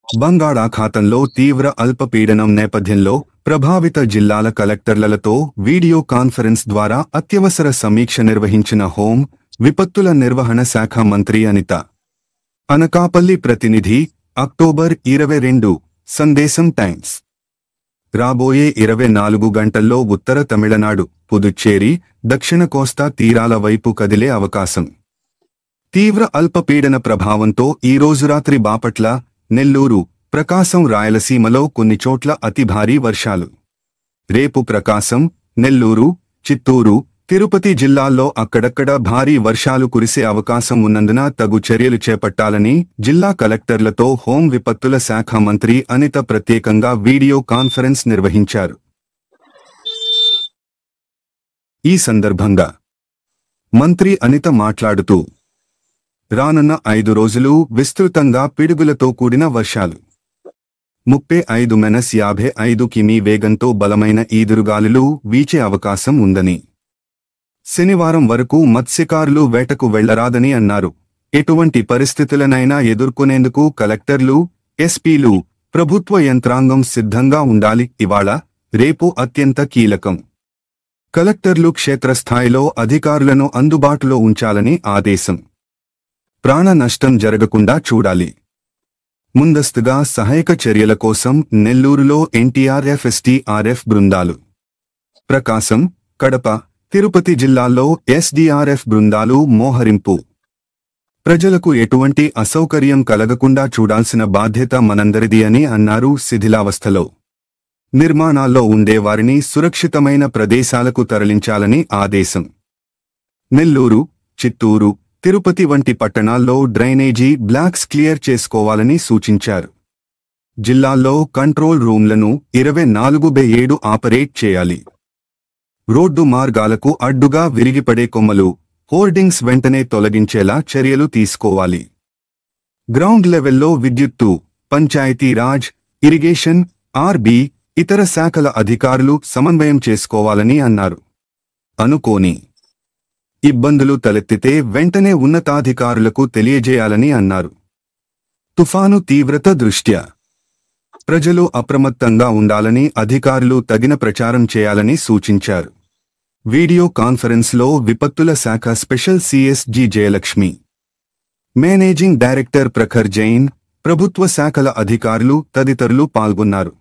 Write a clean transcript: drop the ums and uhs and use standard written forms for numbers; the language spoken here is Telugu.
బంగాళాఖాతంలో తీవ్ర అల్పపీడనం నేపథ్యంలో ప్రభావిత జిల్లాల కలెక్టర్లతో వీడియో కాన్ఫరెన్స్ ద్వారా అత్యవసర సమీక్ష నిర్వహించిన హోం విపత్తుల నిర్వహణ శాఖ మంత్రి అనిత. అనకాపల్లి ప్రతినిధి, అక్టోబర్ 22, సందేశం టైమ్స్. రాబోయే 24 గంటల్లో ఉత్తర తమిళనాడు, పుదుచ్చేరి, దక్షిణ కోస్తా తీరాల వైపు కదిలే అవకాశం. తీవ్ర అల్పపీడన ప్రభావంతో ఈ రోజు రాత్రి బాపట్ల, నెల్లూరు, ప్రకాశం, రాయలసీమలో కొన్ని చోట్ల అతి భారీ వర్షాలు. రేపు ప్రకాశం, నెల్లూరు, చిత్తూరు, తిరుపతి జిల్లాల్లో అక్కడక్కడ భారీ వర్షాలు కురిసే అవకాశం ఉన్నందున తగు చర్యలు చేపట్టాలని జిల్లా కలెక్టర్లతో హోం విపత్తుల శాఖ మంత్రి అనిత ప్రత్యేకంగా వీడియో కాన్ఫరెన్స్ నిర్వహించారు. ఈ సందర్భంగా మంత్రి అనిత మాట్లాడుతూ, రానున్న 5 రోజులు విస్తృతంగా పిడుగులతో కూడిన వర్షాలు, 35–55 కిమీ వేగంతో బలమైన ఈదురుగాలులు వీచే అవకాశం ఉందని, శనివారం వరకు మత్స్యకారులు వేటకు వెళ్లరాదని అన్నారు. ఎటువంటి పరిస్థితులనైనా ఎదుర్కొనేందుకు కలెక్టర్లు, ఎస్పీలు, ప్రభుత్వ యంత్రాంగం సిద్ధంగా ఉండాలి. ఇవాళ, రేపు అత్యంత కీలకం. కలెక్టర్లు క్షేత్రస్థాయిలో అధికారులను అందుబాటులో ఉంచాలని ఆదేశం. ప్రాణ నష్టం జరగకుండా చూడాలి. ముందస్తుగా సహాయక చర్యల కోసం నెల్లూరులో ఎన్టీఆర్ఎఫ్, ఎస్డీఆర్ఎఫ్ బృందాలు, ప్రకాశం, కడప, తిరుపతి జిల్లాల్లో ఎస్డీఆర్ఎఫ్ బృందాలు మోహరింపు. ప్రజలకు ఎటువంటి అసౌకర్యం కలగకుండా చూడాల్సిన బాధ్యత మనందరిది అని అన్నారు. శిథిలావస్థలో, నిర్మాణాల్లో ఉండేవారిని సురక్షితమైన ప్రదేశాలకు తరలించాలని ఆదేశం. నెల్లూరు, చిత్తూరు, తిరుపతి వంటి పట్టణాల్లో డ్రైనేజీ బ్లాక్స్ క్లియర్ చేసుకోవాలని సూచించారు. జిల్లాల్లో కంట్రోల్ రూమ్లను 24/7 ఆపరేట్ చేయాలి. రోడ్డు మార్గాలకు అడ్డుగా విరిగిపడే కొమ్మలు, హోర్డింగ్స్ వెంటనే తొలగించేలా చర్యలు తీసుకోవాలి. గ్రౌండ్ లెవెల్లో విద్యుత్తు, పంచాయతీరాజ్, ఇరిగేషన్, ఆర్బీ, ఇతర శాఖల అధికారులు సమన్వయం చేసుకోవాలని అన్నారు. అనుకోని ఇబ్బందులు తలెత్తితే వెంటనే ఉన్నతాధికారులకు తెలియజేయాలని అన్నారు. తుఫాను తీవ్రత దృష్ట్యా ప్రజలు అప్రమత్తంగా ఉండాలని అధికారులు తగిన ప్రచారం చేయాలని సూచించారు. వీడియో కాన్ఫరెన్స్లో విపత్తుల శాఖ special CS G Jayalakshmi, managing director Prakhar Jain, ప్రభుత్వ శాఖల అధికారులు తదితరులు పాల్గొన్నారు.